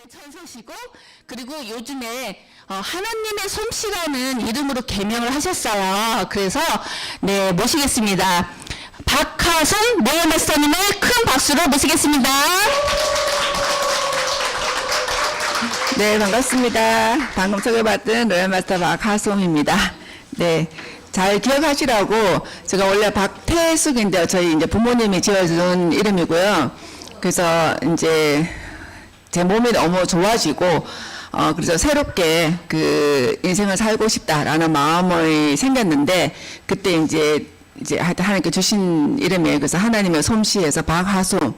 천서시고 그리고 요즘에 하나님의 솜씨라는 이름으로 개명을 하셨어요. 그래서 네 모시겠습니다. 박하솜 노예 마스터님을 큰 박수로 모시겠습니다. 네, 반갑습니다. 방금 소개받은 로얄마스터 박하솜입니다. 네, 잘 기억하시라고 제가 원래 박태숙인데요. 저희 이제 부모님이 지어준 이름이고요. 그래서 이제 제 몸이 너무 좋아지고 그래서 새롭게 그 인생을 살고 싶다라는 마음이 생겼는데 그때 이제 하여튼 하나님께 주신 이름이에요. 그래서 하나님의 솜씨에서 박하솜,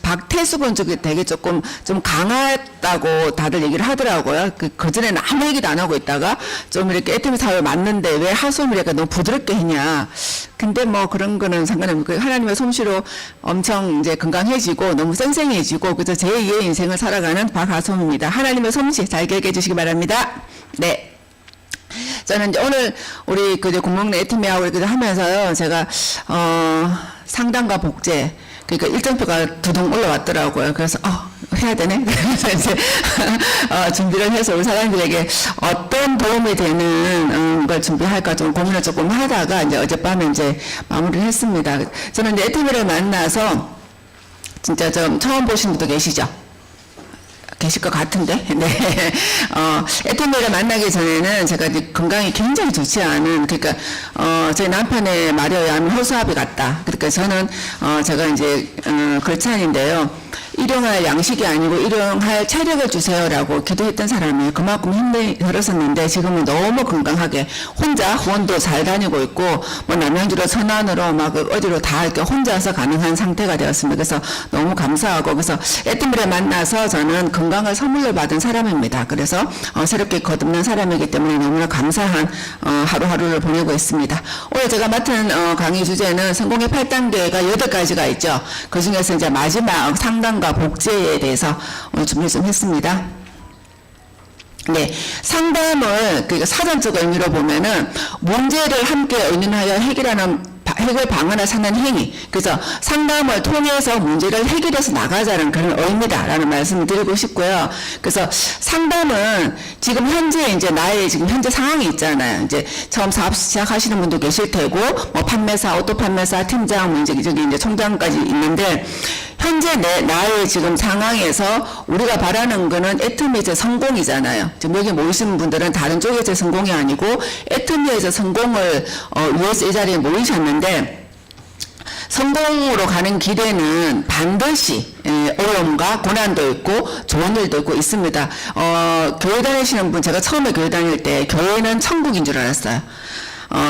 박태숙은 되게 조금 좀 강하다고 다들 얘기를 하더라고요. 그전에는 아무 얘기도 안 하고 있다가 좀 이렇게 애터미 사회에 맞는데 왜 하솜이랄까 너무 부드럽게 했냐. 근데 뭐 그런 거는 상관없고 하나님의 솜씨로 엄청 이제 건강해지고 너무 쌩쌩해지고 그래서 제2의 인생을 살아가는 박하솜입니다. 하나님의 솜씨 잘 기억해 주시기 바랍니다. 네. 저는 이제 오늘 우리 그 공목내 애터미하고 이렇게 하면서요, 제가 상담과 복제 그러니까 일정표가 두둥 올라왔더라고요. 그래서 해야 되네. 그래서 이제 준비를 해서 우리 사람들에게 어떤 도움이 되는 걸 준비할까 좀 고민을 조금 하다가 이제 어젯밤에 이제 마무리를 했습니다. 저는 이제 애터미를 만나서 진짜 좀 처음 보신 분도 계시죠? 계실 것 같은데, 네. 애터미를 만나기 전에는 제가 이제 건강이 굉장히 좋지 않은, 그러니까, 저희 남편의 말에 의하면 호수아비 같다. 그러니까 저는, 제가 이제, 걸찬인데요. 일용할 양식이 아니고 일용할 체력을 주세요라고 기도했던 사람이 그만큼 힘이 들었었는데 지금은 너무 건강하게 혼자 후원도 잘 다니고 있고 뭐 남양주로 천안으로 막 어디로 다 이렇게 혼자서 가능한 상태가 되었습니다. 그래서 너무 감사하고 그래서 애터미를 만나서 저는 건강을 선물로 받은 사람입니다. 그래서 새롭게 거듭난 사람이기 때문에 너무나 감사한 하루하루를 보내고 있습니다. 오늘 제가 맡은 강의 주제는 성공의 8단계가 8가지가 있죠. 그 중에서 이제 마지막 상담과 복제에 대해서 오늘 준비 좀 했습니다. 네, 상담을 그러니까 사전적 의미로 보면은 문제를 함께 의논하여 해결 방안을 찾는 행위. 그래서 상담을 통해서 문제를 해결해서 나가자는 그런 의미다라는 말씀을 드리고 싶고요. 그래서 상담은 지금 현재 이제 나의 지금 현재 상황이 있잖아요. 이제 처음 사업 시작하시는 분도 계실 테고, 뭐 판매사, 오토 판매사, 팀장, 뭐 저기 이제 총장까지 있는데, 현재 나의 지금 상황에서 우리가 바라는 거는 애터미에서 성공이잖아요. 지금 여기 모이신 분들은 다른 쪽에서 성공이 아니고 애터미에서 성공을 위해서 이 자리에 모이셨는데 성공으로 가는 길에는 반드시 어려움과 고난도 있고 좋은 일도 있고 있습니다. 교회 다니시는 분, 제가 처음에 교회 다닐 때 교회는 천국인 줄 알았어요.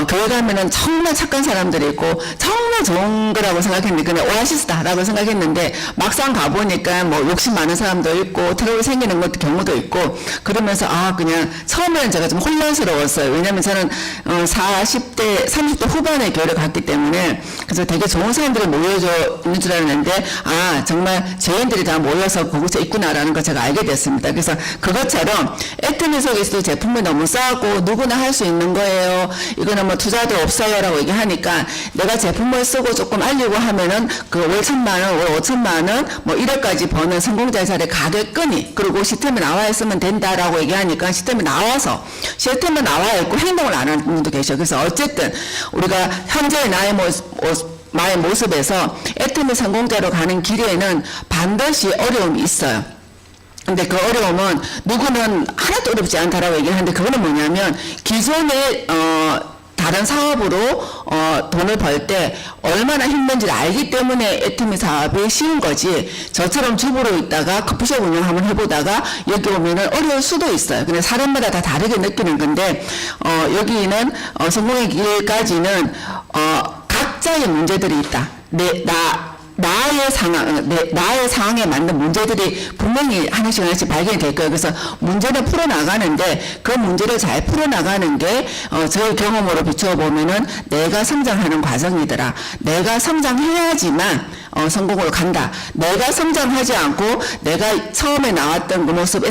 교회 가면은 정말 착한 사람들이 있고 정말 좋은 거라고 생각했는데 그냥 오아시스다라고 생각했는데 막상 가보니까 뭐 욕심 많은 사람도 있고 트러블 생기는 것도 경우도 있고 그러면서 그냥 처음에는 제가 좀 혼란스러웠어요. 왜냐면 저는 40대 30대 후반에 교회를 갔기 때문에 그래서 되게 좋은 사람들이 모여져 있는 줄 알았는데 정말 죄인들이 다 모여서 그곳에 있구나라는 걸 제가 알게 됐습니다. 그래서 그것처럼 애터미 속에서도 제품이 너무 싸고 누구나 할 수 있는 거예요. 이거는 뭐 투자도 없어요라고 얘기하니까 내가 제품을 쓰고 조금 알리고 하면은 그 월 1,000만 원, 월 5,000만 원, 뭐 1억까지 버는 성공자의 자리에 가겠거니 그리고 시스템에 나와 있으면 된다라고 얘기하니까 시스템에 나와 있고 행동을 안 하는 분도 계셔. 그래서 어쨌든 우리가 현재 나의 모습에서 애터미 성공자로 가는 길에는 반드시 어려움이 있어요. 근데 그 어려움은 누구는 하나도 어렵지 않다라고 얘기하는데 그거는 뭐냐면 기존에 다른 사업으로 돈을 벌 때 얼마나 힘든지를 알기 때문에 애터미 사업이 쉬운 거지 저처럼 주부로 있다가 커피숍 운영 한번 해보다가 여기 오면은 어려울 수도 있어요. 근데 사람마다 다 다르게 느끼는 건데 여기는 성공의 길까지는 각자의 문제들이 있다. 나의 상황에 맞는 문제들이 분명히 하나씩 발견이 될 거예요. 그래서 문제를 풀어나가는데 그 문제를 잘 풀어나가는 게 저의 경험으로 비춰보면은 내가 성장하는 과정이더라. 내가 성장해야지만 성공으로 간다. 내가 성장하지 않고 내가 처음에 나왔던 그 모습,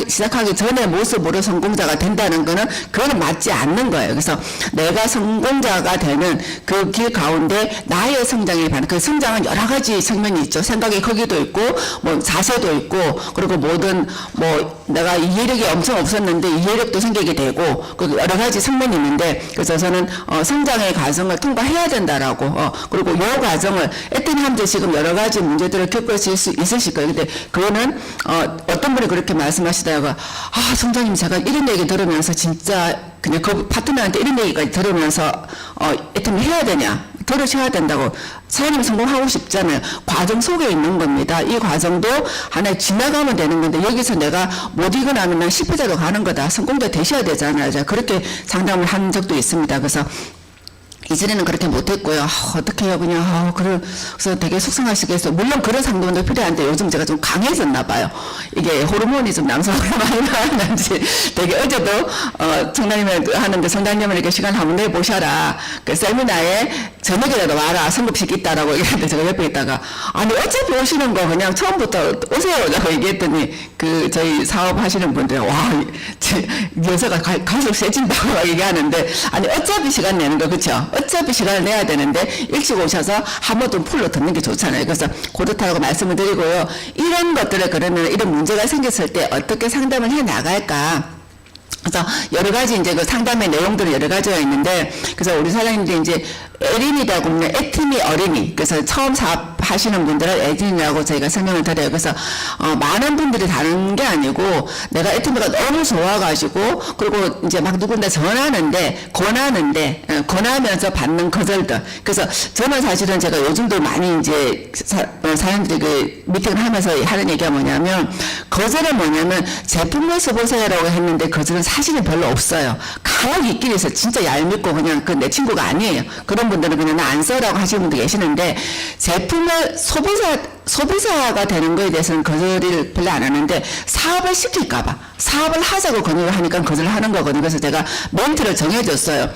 시작하기 전에 모습으로 성공자가 된다는 거는 그거는 맞지 않는 거예요. 그래서 내가 성공자가 되는 그 길 가운데 나의 성장에 반해 그 성장은 여러 가지 측면이 있죠. 생각의 크기도 있고 뭐 자세도 있고 그리고 모든 뭐 내가 이해력이 엄청 없었는데 이해력도 생기게 되고 그 여러 가지 측면이 있는데 그래서 저는 성장의 과정을 통과해야 된다라고 그리고 이 과정을 애태님들 지금 여러 가지 문제들을 겪으실 수 있으실 거예요. 근데 그거는 어떤 분이 그렇게 말씀하시다가 성장님 제가 이런 얘기 들으면서 진짜 그냥 그 파트너한테 이런 얘기까지 들으면서 애태님 해야 되냐? 들으셔야 된다고. 사장님이 성공하고 싶잖아요. 과정 속에 있는 겁니다. 이 과정도 하나의 지나가면 되는 건데 여기서 내가 못 이겨나면 난 실패자로 가는 거다. 성공자 되셔야 되잖아요. 제가 그렇게 상담을 한 적도 있습니다. 그래서 이전에는 그렇게 못했고요. 어떻게 해요, 그냥. 그래서 되게 속상하시겠어요. 물론 그런 상담도 필요한데 요즘 제가 좀 강해졌나 봐요. 이게 호르몬이 좀 남성호르몬이 많이 나왔는지 되게 어제도, 성당님을 하는데 성당님을 시간 한번 내보셔라. 그 세미나에 저녁에라도 와라. 성급식 있다라고 얘기했는데 제가 옆에 있다가, 아니, 어차피 오시는 거 그냥 처음부터 오세요. 라고 얘기했더니 그 저희 사업하시는 분들, 와, 여자가 갈수록 세진다고 막 얘기하는데, 아니, 어차피 시간 내는 거, 그쵸? 어차피 시간을 내야 되는데 일찍 오셔서 한 번 좀 풀로 듣는 게 좋잖아요. 그래서 그렇다고 말씀을 드리고요. 이런 것들을 그러면 이런 문제가 생겼을 때 어떻게 상담을 해 나갈까? 그래서 여러 가지 이제 그 상담의 내용들이 여러 가지가 있는데 그래서 우리 사장님들이 이제 애린이라고 하면 애팀이 어린이 그래서 처음 사업하시는 분들은 애린이라고 저희가 설명을 드려요. 그래서 많은 분들이 다른 게 아니고 내가 애팀이가 너무 좋아가지고 그리고 이제 막 누군가 권하면서 받는 거절들. 그래서 저는 사실은 제가 요즘도 많이 이제 사람들이 그 미팅을 하면서 하는 얘기가 뭐냐면 거절은 뭐냐면 제품을 써보세요라고 했는데 거절은 사실은 별로 없어요. 간혹 있긴 있어요. 진짜 얄밉고 그냥 그 내 친구가 아니에요. 그런 분들은 그냥 나 안 써라고 하시는 분도 계시는데 제품을 소비자가 되는 거에 대해서는 거절을 별로 안 하는데 사업을 시킬까봐 사업을 하자고 권유를 하니까 거절을 하는 거거든요. 그래서 제가 멘트를 정해줬어요.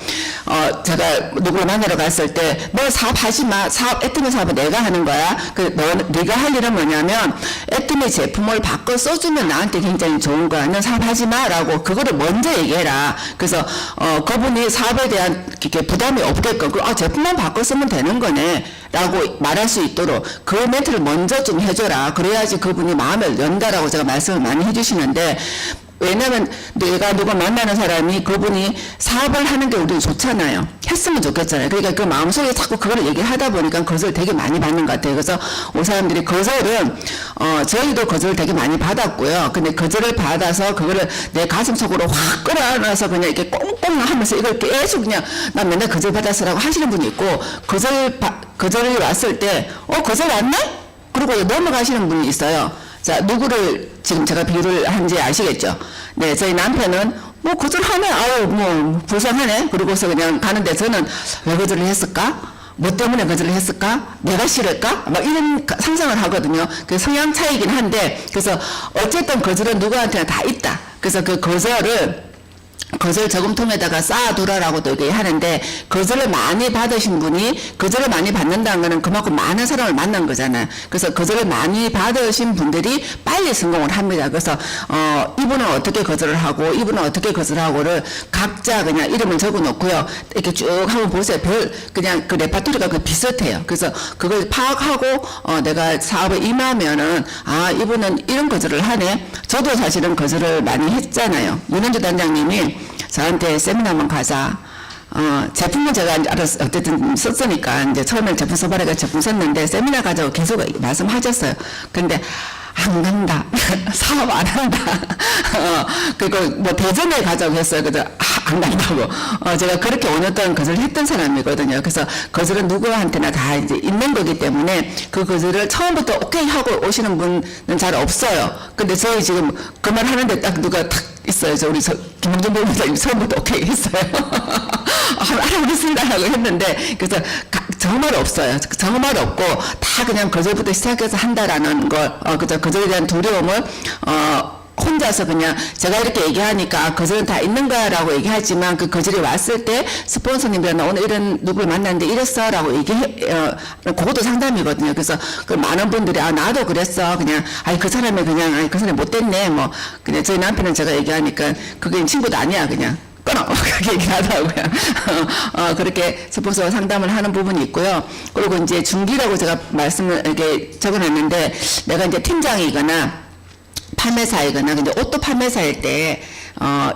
제가 누구를 만나러 갔을 때 너 사업하지 마. 애트미 사업은 내가 하는 거야. 네가 할 일은 뭐냐면 애트미 제품을 바꿔 써주면 나한테 굉장히 좋은 거야. 너 사업하지 마라고 그거를 먼저 얘기해라. 그래서 그분이 사업에 대한 이렇게 부담이 없게끔 제품만 바꿔 쓰면 되는 거네 라고 말할 수 있도록 그 멘트를 먼저 좀 해줘라. 그래야지 그분이 마음을 연다라고 제가 말씀을 많이 해주시는데 왜냐면 내가 누가 만나는 사람이 그분이 사업을 하는 게 우리는 좋잖아요. 했으면 좋겠잖아요. 그러니까 그 마음속에 자꾸 그걸 얘기하다 보니까 거절 되게 많이 받는 것 같아요. 그래서 우리 사람들이 거절은 저희도 거절을 되게 많이 받았고요. 근데 거절을 받아서 그거를 내 가슴 속으로 확 끌어안아서 그냥 이렇게 꽁꽁 하면서 이걸 계속 그냥 난 맨날 거절 받았어라고 하시는 분이 있고 거절이 왔을 때 거절 왔네? 그리고 넘어가시는 분이 있어요. 자, 누구를 지금 제가 비유를 한지 아시겠죠? 네, 저희 남편은 거절하네. 불쌍하네. 그러고서 그냥 가는데 저는 왜 거절을 했을까? 뭐 때문에 거절을 했을까? 내가 싫을까? 막 이런 상상을 하거든요. 그 성향 차이긴 한데, 그래서 어쨌든 거절은 누구한테나 다 있다. 그래서 그 거절 저금통에다가 쌓아두라라고도 얘기하는데 거절을 많이 받으신 분이 거절을 많이 받는다는 거는 그만큼 많은 사람을 만난 거잖아요. 그래서 거절을 많이 받으신 분들이 빨리 성공을 합니다. 그래서 이분은 어떻게 거절을 하고 이분은 어떻게 거절하고를 각자 그냥 이름을 적어 놓고요. 이렇게 쭉 한번 보세요. 그냥 그 레파토리가 비슷해요. 그래서 그걸 파악하고 내가 사업에 임하면은 이분은 이런 거절을 하네. 저도 사실은 거절을 많이 했잖아요. 윤현주 단장님이 저한테 세미나 한번 가자. 제품은 제가 어쨌든 썼으니까 이제 처음에 제품 써봐라가 제품 썼는데 세미나 가자고 계속 말씀하셨어요. 근데 안 간다. 사업 안 한다. 그리고 뭐 대전에 가자고 했어요. 그래서 안 간다고. 제가 그렇게 5년 동안 거절을 했던 사람이거든요. 그래서 거절은 누구한테나 다 이제 있는 거기 때문에 그 거절을 처음부터 오케이 하고 오시는 분은 잘 없어요. 근데 저희 지금 그 말 하는데 딱 누가 탁 있어요. 우리 김영준 변호사님 처음부터 오케이 했어요. 알아보겠습니다. 라고 했는데, 그래서 정말 없어요. 정말 없고, 다 그냥 거절부터 시작해서 한다라는 걸, 그저 거절에 대한 두려움을, 혼자 몰라서 그냥 제가 이렇게 얘기하니까 거절은 다 있는 거야라고 얘기하지만 그 거절이 왔을 때 스폰서님들 나 오늘 이런 누구를 만났는데 이랬어라고 그것도 상담이거든요. 그래서 그 많은 분들이 나도 그랬어 그냥 그 사람이 그냥 그 사람이 못됐네 뭐 그냥 저희 남편은 제가 얘기하니까 그게 친구도 아니야 그냥 끊어 그렇게 얘기하더라고요. 그렇게 스폰서 상담을 하는 부분이 있고요. 그리고 이제 중기라고 제가 말씀을 이렇게 적어놨는데 내가 이제 팀장이거나 판매사이거나 근데 옷도 판매사일 때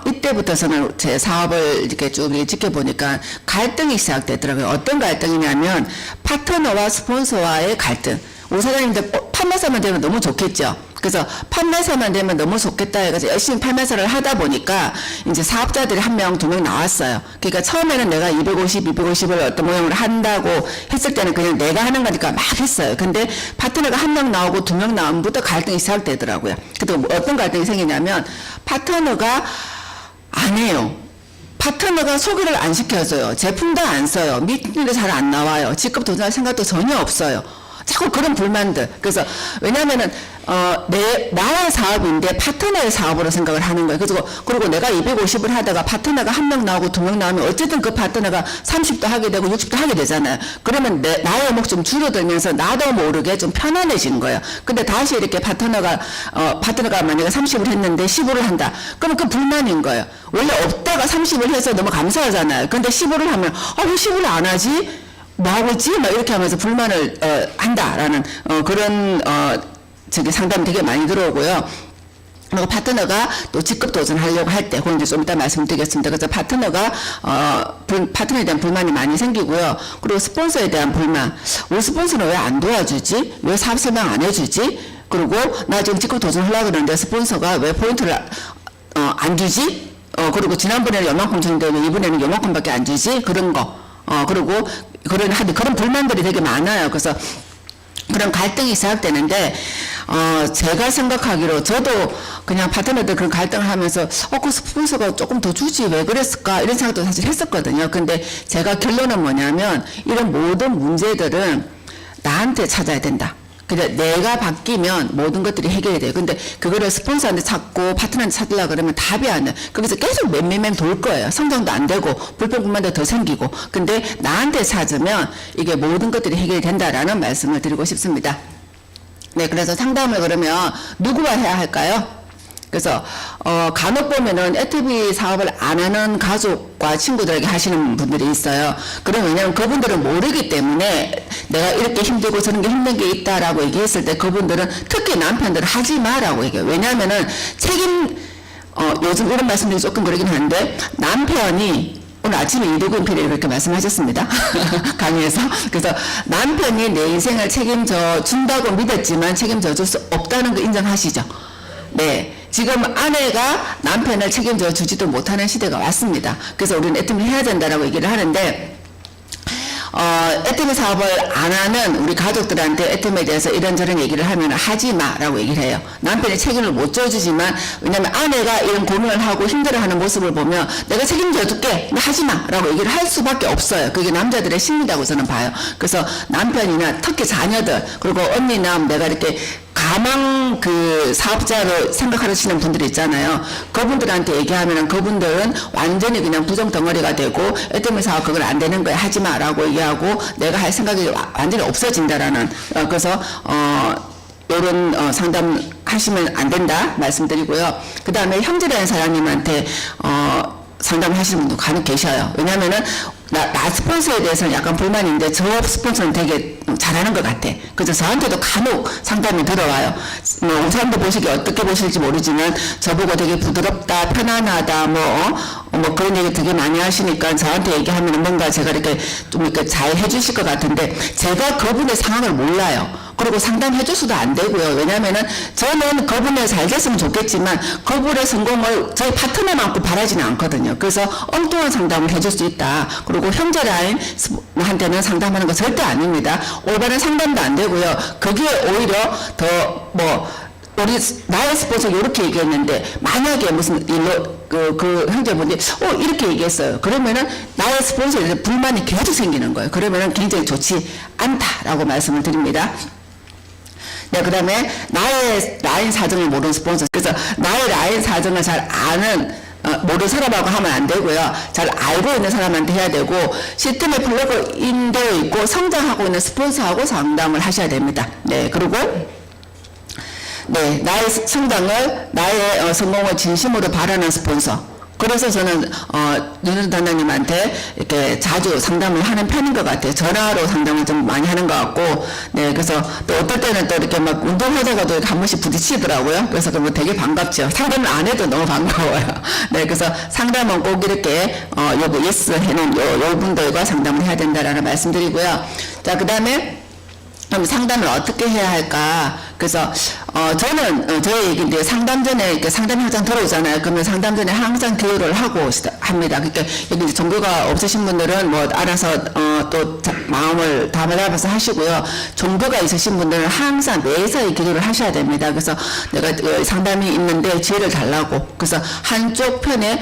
이때부터서는 제 사업을 이렇게 쭉 지켜보니까 갈등이 시작되더라고요. 어떤 갈등이냐면 파트너와 스폰서와의 갈등. 우리 사장님들 판매사만 되면 너무 좋겠죠. 그래서 판매사만 되면 너무 좋겠다 해가지고 열심히 판매사를 하다 보니까 이제 사업자들이 1명, 2명 나왔어요. 그러니까 처음에는 내가 250을 어떤 모양으로 한다고 했을 때는 그냥 내가 하는 거니까 막 했어요. 근데 파트너가 1명 나오고 2명 나오면부터 갈등이 시작되더라고요. 그래도 어떤 갈등이 생기냐면 파트너가 안 해요. 파트너가 소개를 안 시켜줘요. 제품도 안 써요. 미팅도 잘 안 나와요. 직급 도전할 생각도 전혀 없어요. 자꾸 그런 불만들. 그래서 왜냐면은 나의 사업인데 파트너의 사업으로 생각을 하는 거예요. 그리고 내가 250을 하다가 파트너가 1명 나오고 2명 나오면 어쨌든 그 파트너가 30도 하게 되고 60도 하게 되잖아요. 그러면 나의 목 좀 줄어들면서 나도 모르게 좀 편안해지는 거예요. 근데 다시 이렇게 파트너가 만약에 30을 했는데 15를 한다. 그러면 그 불만인 거예요. 원래 없다가 30을 해서 너무 감사하잖아요. 근데 15를 하면 왜 15를 안 하지? 뭐 하고 있지? 막 이렇게 하면서 불만을 한다라는 그런 상담이 되게 많이 들어오고요. 그리고 파트너가 또 직급 도전하려고 할 때, 그건 이제 좀 이따 말씀드리겠습니다. 그래서 파트너가 파트너에 대한 불만이 많이 생기고요. 그리고 스폰서에 대한 불만. 우리 스폰서는 왜 안 도와주지? 왜 사업 설명 안 해주지? 그리고 나 지금 직급 도전하려고 그러는데 스폰서가 왜 포인트를 안 주지? 그리고 지난번에는 요만큼 줬는데 이번에는 요만큼밖에 안 주지? 그런 거. 그리고 그런 불만들이 되게 많아요. 그래서 그런 갈등이 시작되는데, 제가 생각하기로 저도 그냥 파트너들 그런 갈등을 하면서, 그 스폰서가 조금 더 주지, 왜 그랬을까? 이런 생각도 사실 했었거든요. 근데 제가 결론은 뭐냐면, 이런 모든 문제들은 나한테 찾아야 된다. 그래 내가 바뀌면 모든 것들이 해결이 돼요. 근데 그거를 스폰서한테 찾고 파트너한테 찾으려고 그러면 답이 안 돼요. 거기서 계속 맴매맴 돌 거예요. 성장도 안 되고 불평불만도 더 생기고. 근데 나한테 찾으면 이게 모든 것들이 해결이 된다라는 말씀을 드리고 싶습니다. 네, 그래서 상담을 그러면 누구와 해야 할까요? 그래서 간혹 보면은 애터비 사업을 안 하는 가족과 친구들에게 하시는 분들이 있어요. 그럼 왜냐면 그분들은 모르기 때문에 내가 이렇게 힘들고 저런 게 힘든 게 있다라고 얘기했을 때 그분들은 특히 남편들은 하지 마라고 얘기해요. 왜냐면은 요즘 이런 말씀드리기 조금 그러긴 한데 남편이 오늘 아침에 이도근 PD가 그렇게 말씀하셨습니다. 강의에서. 그래서 남편이 내 인생을 책임져 준다고 믿었지만 책임져 줄 수 없다는 거 인정하시죠? 네. 지금 아내가 남편을 책임져 주지도 못하는 시대가 왔습니다. 그래서 우리는 애터미 해야 된다라고 얘기를 하는데, 애터미 사업을 안 하는 우리 가족들한테 애터미에 대해서 이런저런 얘기를 하면 하지 마라고 얘기를 해요. 남편이 책임을 못 져주지만, 왜냐면 아내가 이런 고민을 하고 힘들어하는 모습을 보면 내가 책임져 줄게, 하지 마라고 얘기를 할 수밖에 없어요. 그게 남자들의 심리라고 저는 봐요. 그래서 남편이나 특히 자녀들, 그리고 언니나 내가 이렇게 가망 사업자로 생각하시는 분들이 있잖아요. 그분들한테 얘기하면 그분들은 완전히 그냥 부정 덩어리가 되고 애터미 사업 그걸 안 되는 거야 하지 마라고 얘기하고 내가 할 생각이 완전히 없어진다라는 그래서 이런 상담 하시면 안 된다 말씀드리고요. 그 다음에 형제라는 사장님한테 상담을 하시는 분도 간혹 계셔요. 왜냐면은 나 스폰서에 대해서는 약간 불만인데 저 스폰서는 되게 잘하는 것 같아. 그래서 저한테도 간혹 상담이 들어와요. 뭐 사람들 보시기에 어떻게 보실지 모르지만 저보고 되게 부드럽다, 편안하다, 뭐 그런 얘기 되게 많이 하시니까 저한테 얘기하면 뭔가 제가 이렇게 좀 이렇게 잘 해주실 것 같은데 제가 그분의 상황을 몰라요. 그리고 상담해 줘서도 안 되고요. 왜냐면은 저는 그분이 잘 됐으면 좋겠지만 그분의 성공을 저희 파트너만큼 바라지는 않거든요. 그래서 엉뚱한 상담을 해줄 수 있다. 그리고 형제라인한테는 상담하는 거 절대 아닙니다. 올바른 상담도 안 되고요. 그게 오히려 더 나의 스폰서 이렇게 얘기했는데 만약에 무슨 일로 그 형제분이 이렇게 얘기했어요. 그러면은 나의 스폰서에 대해서 불만이 계속 생기는 거예요. 그러면은 굉장히 좋지 않다라고 말씀을 드립니다. 네, 그 다음에 나의 라인 사정을 모르는 스폰서. 그래서 나의 라인 사정을 잘 아는 모르는 사람하고 하면 안 되고요. 잘 알고 있는 사람한테 해야 되고, 시스템에 플러그인되어 있고 성장하고 있는 스폰서하고 상담을 하셔야 됩니다. 네, 그리고 네, 나의 성장을, 나의 성공을 진심으로 바라는 스폰서. 그래서 저는 윤은주 단장님한테 이렇게 자주 상담을 하는 편인 것 같아요. 전화로 상담을 좀 많이 하는 것 같고, 네, 그래서 또 어떨 때는 또 이렇게 막 운동하다가도 한 번씩 부딪히더라고요. 그래서 그러면 되게 반갑죠. 상담을 안 해도 너무 반가워요. 네, 그래서 상담은 꼭 이렇게 요거 예스 해놓은 요 분들과 상담을 해야 된다라는 말씀드리고요. 자, 그 다음에 그럼 상담을 어떻게 해야 할까? 그래서 저는 저의 얘기인데 상담 전에 이렇게 상담 현장 들어오잖아요. 그러면 상담 전에 항상 교류를 하고 합니다. 그러니까 여기 이제 종교가 없으신 분들은 뭐 알아서 또 마음을 담아서 하시고요. 종교가 있으신 분들은 항상 매사에 기도를 하셔야 됩니다. 그래서 내가 상담이 있는데 지혜를 달라고, 그래서 한쪽 편에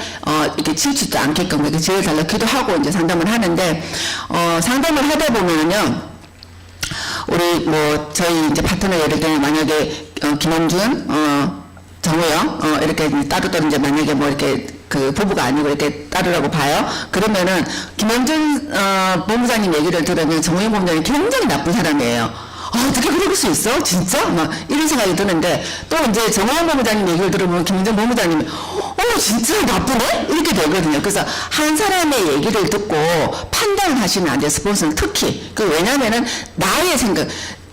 이렇게 치우치지 않게끔 이렇게 지혜를 달라고 기도하고 이제 상담을 하는데 상담을 하다 보면은요. 우리 뭐 저희 이제 파트너 예를 들면 만약에 김원준, 정우영 이렇게 따로따로 이제 만약에 뭐 이렇게 그 부부가 아니고 이렇게 따르라고 봐요. 그러면은 김원준 본부장님 얘기를 들으면 정우영 본부장이 굉장히 나쁜 사람이에요. 어떻게 그럴 수 있어? 진짜? 막 이런 생각이 드는데 또 이제 정호영 본부장님 얘기를 들으면 김은정 본부장님이 진짜 나쁘네? 이렇게 되거든요. 그래서 한 사람의 얘기를 듣고 판단을 하시면 안 돼요. 스폰서는 특히. 왜냐면은 나의 생각,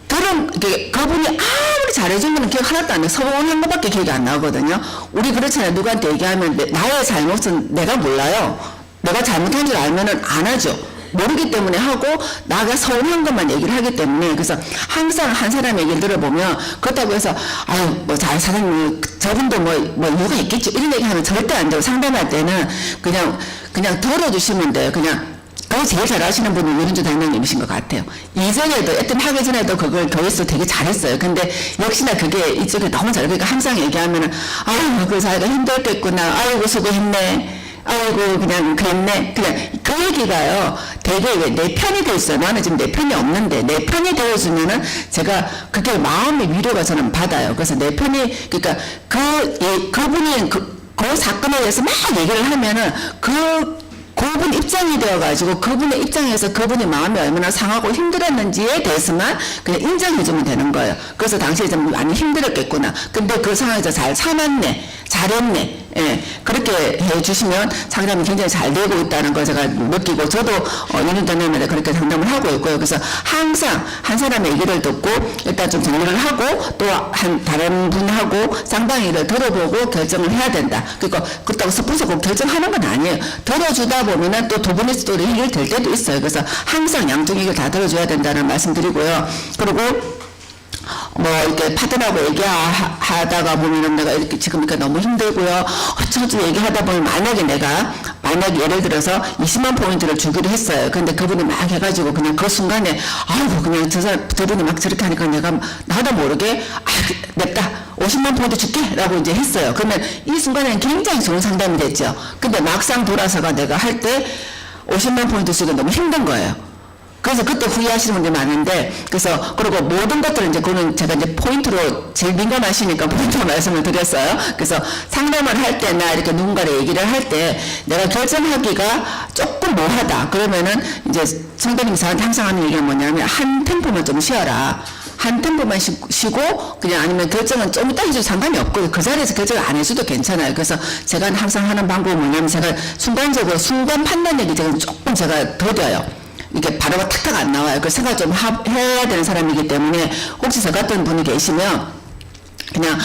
그분이 아무리 잘해주면 기억 하나도 안 나요. 서운한 것밖에 기억이 안 나거든요. 우리 그렇잖아요. 누구한테 얘기하면 나의 잘못은 내가 몰라요. 내가 잘못한 줄 알면은 안 하죠. 모르기 때문에 하고 나가 서운한 것만 얘기를 하기 때문에. 그래서 항상 한 사람 얘기를 들어보면 그렇다고 해서 아유 뭐 잘 사장님 저분도 뭐 이유가 있겠죠 이런 얘기하면 절대 안 되고, 상담할 때는 그냥 들어주시면 돼요. 그냥 그걸 제일 잘하시는 분이 윤은주 단장님이신 것 같아요. 이전에도 애뜸 하기 전에도 그걸 교회에서 되게 잘했어요. 근데 역시나 그게 이쪽에 너무 잘해요. 그러니까 항상 얘기하면은 아유 그 사이가 힘들겠구나, 아이고 수고했네, 아이고 그냥 그랬네, 그냥 그 얘기가요 되게 왜 내 편이 돼 있어요. 나는 지금 내 편이 없는데 내 편이 되어주면은 제가 그게 마음의 위로가 저는 받아요. 그래서 내 편이, 그러니까 그분이 그 사건에 대해서 막 얘기를 하면은 그분 입장이 되어가지고 그분의 입장에서 그분의 마음이 얼마나 상하고 힘들었는지에 대해서만 그냥 인정해주면 되는 거예요. 그래서 당시에 좀 많이 힘들었겠구나. 근데 그 상황에서 잘 참았네, 잘했네, 예, 그렇게 해주시면 상담이 굉장히 잘 되고 있다는 걸 제가 느끼고, 저도 윤은주 단장님한테 그렇게 상담을 하고 있고요. 그래서 항상 한 사람의 얘기를 듣고 일단 좀 정리를 하고 또 다른 분하고 쌍방이를 들어보고 결정을 해야 된다. 그러니까 그렇다고 스폰서 꼭 결정하는 건 아니에요. 들어주다 보면은 또 두 분이서 또 해결될 때도 있어요. 그래서 항상 양쪽 얘기를 다 들어줘야 된다는 말씀드리고요. 그리고 뭐 이렇게 파트너하고 얘기하다가 보면은 내가 이렇게 지금 그러니까 너무 힘들고요. 어쩌고 얘기하다 보면 만약에 예를 들어서 20만 포인트를 주기로 했어요. 근데 그분이 막 해가지고 그냥 그 순간에 아이고 그냥 저분이 막 저렇게 하니까 나도 모르게 냈다 50만 포인트 줄게 라고 이제 했어요. 그러면 이 순간에는 굉장히 좋은 상담이 됐죠. 근데 막상 돌아서가 내가 할 때 50만 포인트 쓰기가 너무 힘든 거예요. 그래서 그때 후회하시는 분들이 많은데, 그래서 그리고 모든 것들은 이제 그거는 제가 이제 포인트로 제일 민감하시니까 포인트로 말씀을 드렸어요. 그래서 상담을 할 때나 이렇게 누군가를 얘기를 할 때 내가 결정하기가 조금 뭐하다 그러면은 이제 성도님이 저한테 항상 하는 얘기가 뭐냐면 한 템포만 좀 쉬어라. 한 템포만 쉬고 그냥 아니면 결정은 좀 이따 해줘도 상관이 없고 그 자리에서 결정을 안 해줘도 괜찮아요. 그래서 제가 항상 하는 방법은 뭐냐면 제가 순간 판단력이 조금 제가 더뎌요. 이게 바로 탁탁 안 나와요. 그 생각 좀 해야 되는 사람이기 때문에 혹시 저 같은 분이 계시면 그냥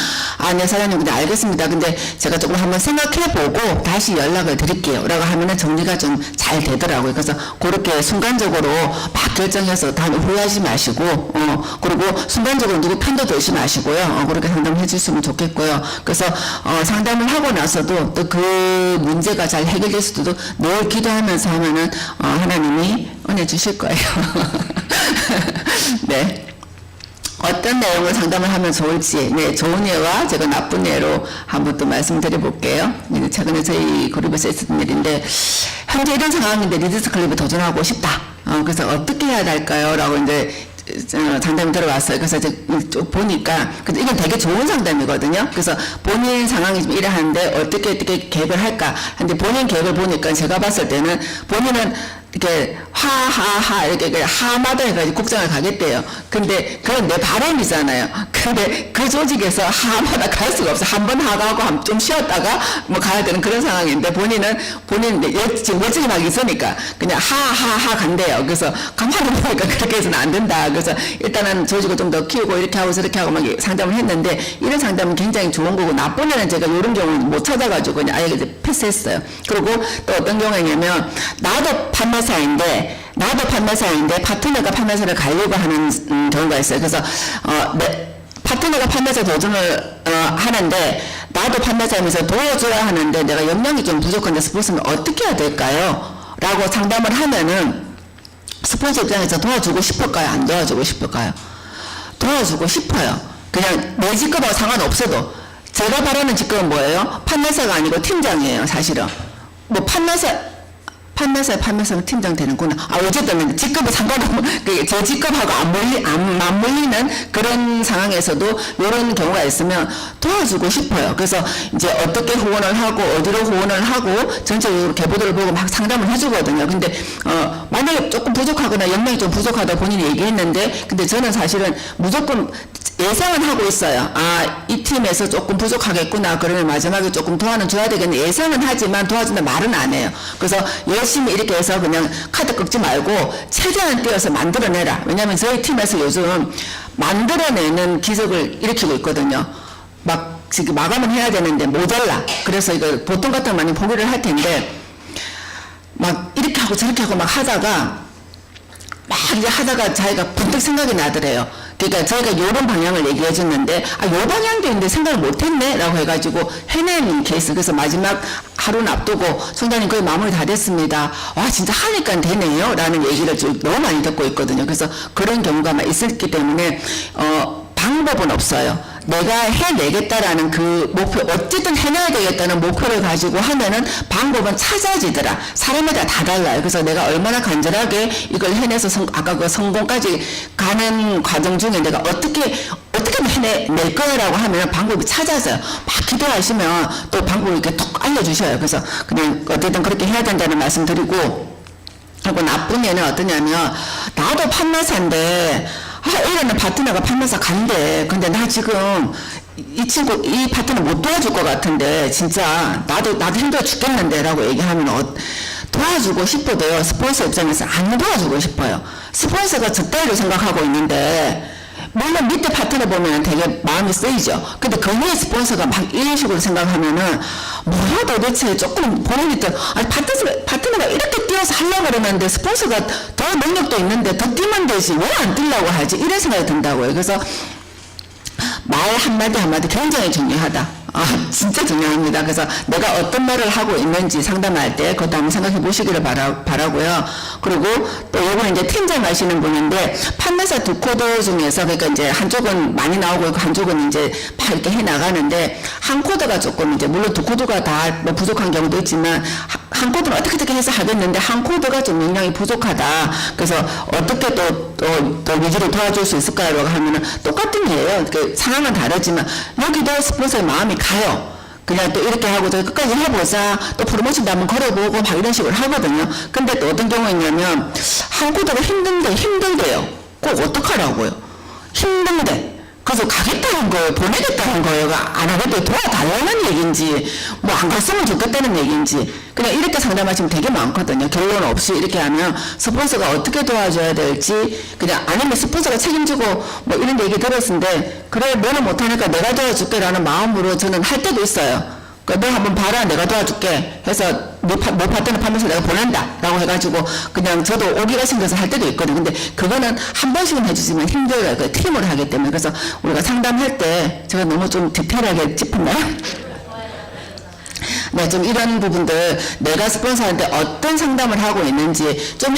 네 사장님 그냥 알겠습니다. 근데 제가 조금 한번 생각해보고 다시 연락을 드릴게요 라고 하면은 정리가 좀 잘 되더라고요. 그래서 그렇게 순간적으로 막 결정해서 다음에 후회하지 마시고 그리고 순간적으로 누구 편도 들지 마시고요. 그렇게 상담해 주시면 좋겠고요. 그래서 상담을 하고 나서도 또 그 문제가 잘 해결될 수도 늘 기도하면서 하면은 하나님이 은혜 주실 거예요. 네. 어떤 내용을 상담을 하면 좋을지, 네, 좋은 예와 제가 나쁜 예로 한번 또 말씀드려 볼게요. 최근에 저희 그룹에서 있었던 일인데, 현재 이런 상황인데 리더스 클럽에 도전하고 싶다. 그래서 어떻게 해야 될까요? 라고 이제 상담이 들어왔어요. 그래서 이제 쭉 보니까 이건 되게 좋은 상담이거든요. 그래서 본인 상황이 좀 이러한데 어떻게 계획을 할까 하는데 본인 계획을 보니까 제가 봤을 때는 본인은 이렇게 하하하 이렇게 하마다 해가지고 국장을 가겠대요. 근데 그건 내 바람이잖아요. 근데 그 조직에서 하마다 갈 수가 없어. 한 번 하가고 좀 쉬었다가 뭐 가야 되는 그런 상황인데 본인 지금 열정이 막 있으니까 그냥 하하하 간대요. 그래서 가만히 보니까 그렇게 해서는 안 된다. 그래서 일단은 조직을 좀 더 키우고 이렇게 하고 저렇게 하고 막 상담을 했는데 이런 상담은 굉장히 좋은 거고 나쁜 애는 제가 이런 경우는 못 찾아가지고 그냥 아예 이제 패스했어요. 그리고 또 어떤 경우냐면 나도 판매사인데 파트너가 판매사를 가려고 하는 경우가 있어요. 그래서 파트너가 판매사 도전을 하는데 나도 판매사이면서 도와줘야 하는데 내가 역량이 좀 부족한데 스폰서는 어떻게 해야 될까요? 라고 상담을 하면은 스폰서 입장에서 도와주고 싶을까요? 안 도와주고 싶을까요? 도와주고 싶어요. 그냥 내 직급하고 상관없어도 제가 바라는 직급은 뭐예요? 판매사가 아니고 팀장이에요. 사실은 뭐 판매사는 팀장 되는구나. 어쨌든 직급은 상관없고 제 직급하고 안 맞물리는 그런 상황에서도 이런 경우가 있으면 도와주고 싶어요. 그래서 이제 어떻게 후원을 하고 어디로 후원을 하고 전체적으로 계보도를 보고 막 상담을 해주거든요. 근데 만약에 조금 부족하거나 역량이 좀 부족하다 본인이 얘기했는데 근데 저는 사실은 무조건 예상은 하고 있어요. 이 팀에서 조금 부족하겠구나. 그러면 마지막에 조금 도와는 줘야 되겠네. 예상은 하지만 도와준다 말은 안 해요. 그래서 열심히 이렇게 해서 그냥 카드 긁지 말고 최대한 뛰어서 만들어내라. 왜냐하면 저희 팀에서 요즘 만들어내는 기적을 일으키고 있거든요. 막 지금 마감을 해야 되는데 모자라. 그래서 이거 보통 같으면 많이 포기를 할 텐데 막 이렇게 하고 저렇게 하고 막 하다가 막 이제 하다가 자기가 번뜩 생각이 나더래요. 그러니까 저희가 이런 방향을 얘기해 줬는데 요 방향도 있는데 생각을 못했네 라고 해가지고 해내는 케이스. 그래서 마지막 하루는 앞두고 총장님 거의 마무리 다 됐습니다. 와 진짜 하니까 되네요 라는 얘기를 너무 많이 듣고 있거든요. 그래서 그런 경우가 막 있었기 때문에 방법은 없어요. 내가 해내겠다라는 그 목표, 어쨌든 해내야 되겠다는 목표를 가지고 하면은 방법은 찾아지더라. 사람마다 다 달라요. 그래서 내가 얼마나 간절하게 이걸 해내서 아까 그 성공까지 가는 과정 중에 내가 어떻게 해낼 거라고 하면 방법이 찾아져요. 막 기도하시면 또 방법을 이렇게 톡 알려주셔요. 그래서 그냥 어쨌든 그렇게 해야 된다는 말씀 드리고, 그리고 나쁜 애는 어떠냐면, 나도 판매사인데, 이러는 파트너가 판매사 간대. 근데 나 지금 이 파트너 못 도와줄 것 같은데 진짜 나도 힘들어 죽겠는데 라고 얘기하면 도와주고 싶어도요. 스폰서 입장에서 안 도와주고 싶어요. 스폰서가 저 따위로 생각하고 있는데 물론 밑에 파트너 보면 되게 마음이 쓰이죠. 근데 그 위에 스폰서가 막 이런 식으로 생각하면은 뭐야 도대체 조금 본인이 또 파트너가 이렇게 뛰어서 하려고 그러는데 스폰서가 더 능력도 있는데 더 뛰면 되지 왜 안 뛰려고 하지 이런 생각이 든다고요. 그래서 말 한마디 굉장히 중요하다. 진짜 중요합니다. 그래서 내가 어떤 말을 하고 있는지 상담할 때 그것도 한번 생각해 보시기를 바라고요. 그리고 또 이번에 이제 팀장 하시는 분인데 판매사 두 코드 중에서 그러니까 이제 한쪽은 많이 나오고 있고 한쪽은 이제 막 이렇게 해 나가는데 한 코드가 조금 이제 물론 두 코드가 다 뭐 부족한 경우도 있지만 한 코드는 어떻게 해서 하겠는데 한 코드가 좀 역량이 부족하다. 그래서 어떻게 또 위주로 도와줄 수 있을까요? 하면은 똑같은 거예요. 그 상황은 다르지만 여기도 스폰서의 마음이 가요. 그냥 또 이렇게 하고 저기 끝까지 해보자. 또 프로모션도 한번 걸어보고 막 이런 식으로 하거든요. 근데 또 어떤 경우 있냐면 한 코드가 힘들대요. 꼭 어떡하라고요? 힘든데. 그래서 가겠다는 거예요. 보내겠다는 거예요가 안 하겠다고 도와달라는 얘기인지 뭐 안 갔으면 좋겠다는 얘기인지 그냥 이렇게 상담하시면 되게 많거든요. 결론 없이 이렇게 하면 스폰서가 어떻게 도와줘야 될지 그냥 아니면 스폰서가 책임지고 뭐 이런 얘기 들었는데 그래 너는 못하니까 내가 도와줄게 라는 마음으로 저는 할 때도 있어요. 너 한번 봐라 내가 도와줄게 해서 너 파트너 판매서 내가 보낸다 라고 해가지고 그냥 저도 오기가 생겨서 할 때도 있거든요. 근데 그거는 한 번씩은 해주시면 힘들어요. 그 팀으로 하기 때문에. 그래서 우리가 상담할 때 제가 너무 좀 디테일하게 짚었나요? 네, 좀 이런 부분들 내가 스폰서한테 어떤 상담을 하고 있는지 좀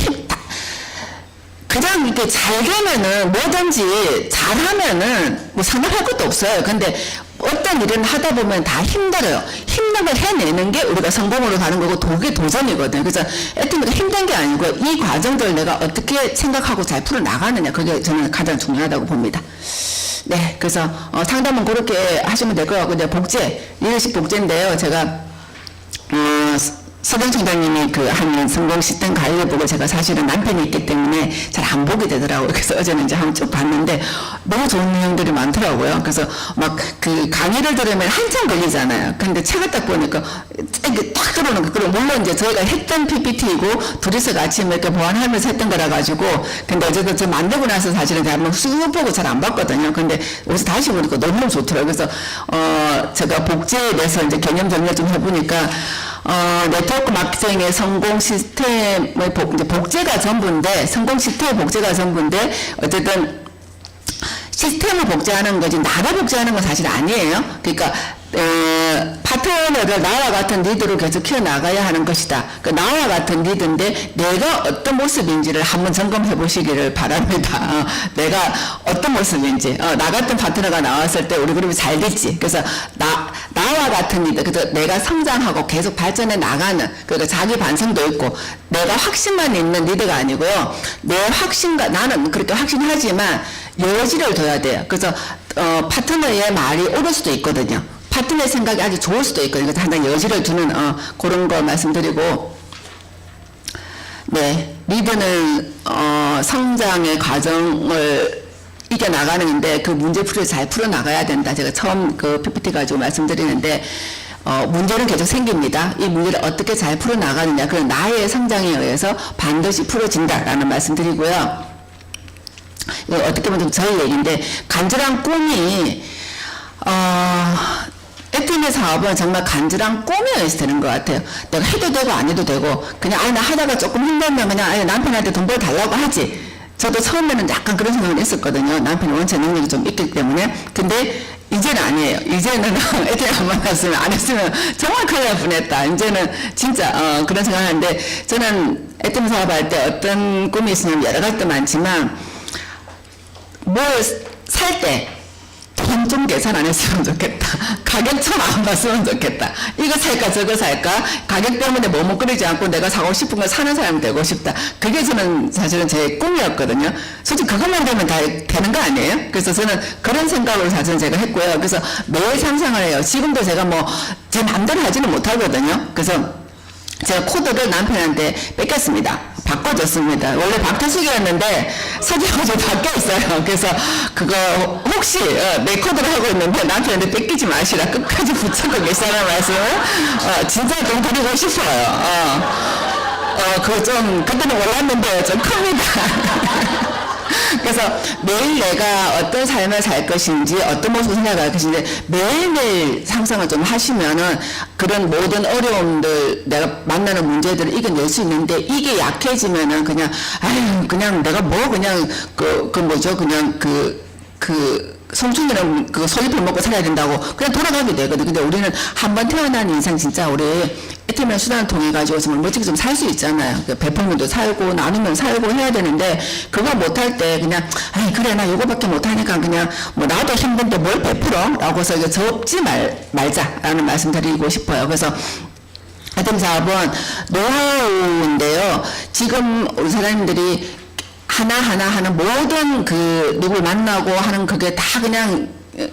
그냥 이렇게 잘 되면은 뭐든지 잘하면은 뭐 상담할 것도 없어요. 근데 어떤 일은 하다 보면 다 힘들어요. 협력을 해내는 게 우리가 성공으로 가는 거고 그게 도전이거든요. 그래서 애터미가 힘든 게 아니고 이 과정들을 내가 어떻게 생각하고 잘 풀어나가느냐 그게 저는 가장 중요하다고 봅니다. 네, 그래서 상담은 그렇게 하시면 될 것 같고 이제 복제, 리더십 복제인데요. 제가 서경 총장님이 그 하는 성공 시스템 가이드 보고 제가 사실은 남편이 있기 때문에 잘 안 보게 되더라고요. 그래서 어제는 이제 한번 쭉 봤는데 너무 좋은 내용들이 많더라고요. 그래서 막 그 강의를 들으면 한참 걸리잖아요. 근데 책을 딱 보니까 이게 딱 들어오는 거. 그리고 물론 이제 저희가 했던 PPT이고 둘이서 같이 이렇게 보완하면서 했던 거라 가지고 근데 어제도 저 만들고 나서 사실은 제가 한번 쑥 보고 잘 안 봤거든요. 근데 여기서 다시 보니까 너무 좋더라고요. 그래서 제가 복제에 대해서 이제 개념 정리를 좀 해보니까 네트워크 마케팅의 성공 시스템의 이제 복제가 전부인데, 성공 시스템의 복제가 전부인데, 어쨌든, 시스템을 복제하는 거지, 나를 복제하는 건 사실 아니에요. 그러니까, 파트너를 나와 같은 리더로 계속 키워나가야 하는 것이다. 그 나와 같은 리더인데 내가 어떤 모습인지를 한번 점검해 보시기를 바랍니다. 내가 어떤 모습인지, 나 같은 파트너가 나왔을 때 우리 그룹이 잘 됐지. 그래서 나와 같은 리더, 그래서 내가 성장하고 계속 발전해 나가는, 그러니까 자기 반성도 있고, 내가 확신만 있는 리더가 아니고요. 내 확신과, 나는 그렇게 확신하지만 여지를 둬야 돼요. 그래서, 파트너의 말이 옳을 수도 있거든요. 파트너의 생각이 아주 좋을 수도 있거든요. 그래서 항상 여지를 두는, 그런 거 말씀드리고, 네. 리더는, 성장의 과정을 이겨나가는데 그 문제풀이를 잘 풀어나가야 된다. 제가 처음 그 PPT 가지고 말씀드리는데, 문제는 계속 생깁니다. 이 문제를 어떻게 잘 풀어나가느냐. 그건 나의 성장에 의해서 반드시 풀어진다라는 말씀드리고요. 이거 어떻게 보면 좀 저희 얘기인데, 간절한 꿈이, 애터미 사업은 정말 간절한 꿈에 의해서 되는 것 같아요. 내가 해도 되고 안 해도 되고, 그냥, 나 하다가 조금 힘들면 그냥, 남편한테 돈 벌달라고 하지. 저도 처음에는 약간 그런 생각을 했었거든요. 남편이 원체 능력이 좀 있기 때문에. 근데, 이제는 아니에요. 이제는 애들이 안 만났으면, 안 했으면 정말 큰일 날 뻔했다. 이제는 진짜, 그런 생각을 하는데, 저는 애터미 사업할 때 어떤 꿈이 있으면 여러 가지도 많지만, 뭘 살 때, 돈 좀 계산 안 했으면 좋겠다. 가격 좀 안 봤으면 좋겠다. 이거 살까 저거 살까? 가격 때문에 머뭇거리지 않고 내가 사고 싶은 걸 사는 사람이 되고 싶다. 그게 저는 사실은 제 꿈이었거든요. 솔직히 그것만 되면 다 되는 거 아니에요? 그래서 저는 그런 생각으로 사실은 제가 했고요. 그래서 매일 상상을 해요. 지금도 제가 뭐 제 마음대로 하지는 못하거든요. 그래서 제가 코드를 남편한테 뺏겼습니다. 바꿔줬습니다. 원래 박태숙이었는데 서재호도 바뀌어 있어요. 그래서 그거 혹시 내 코드를 하고 있는데 남편한테 뺏기지 마시라 끝까지 붙잡고 계시다는 말씀을 진짜 좀 드리고 싶어요. 그거 좀 그때는 몰랐는데 좀 큽니다. 그래서 매일 내가 어떤 삶을 살 것인지 어떤 모습을 생각할 것인지 매일매일 상상을 좀 하시면은 그런 모든 어려움들 내가 만나는 문제들을 이겨낼 수 있는데 이게 약해지면은 그냥 아유 그냥 내가 뭐 그냥 그 뭐죠 그냥 송충이랑 그 소리풀 먹고 살아야 된다고 그냥 돌아가게 되거든. 근데 우리는 한번 태어난 인생 진짜 우리 애터미라는 수단을 통해 가지고 정말 멋지게 좀 살 수 있잖아요. 베풀면도 살고 나누면 살고 해야 되는데 그거 못할 때 그냥 아이 그래 나 요거밖에 못하니까 그냥 뭐 나도 힘든데 뭘 베풀어? 라고 해서 이거 접지 말자라는 말씀 드리고 싶어요. 그래서 애터미 사업은 노하우인데요. 지금 우리 사장님들이 하나하나 하는 모든 누굴 만나고 하는 그게 다 그냥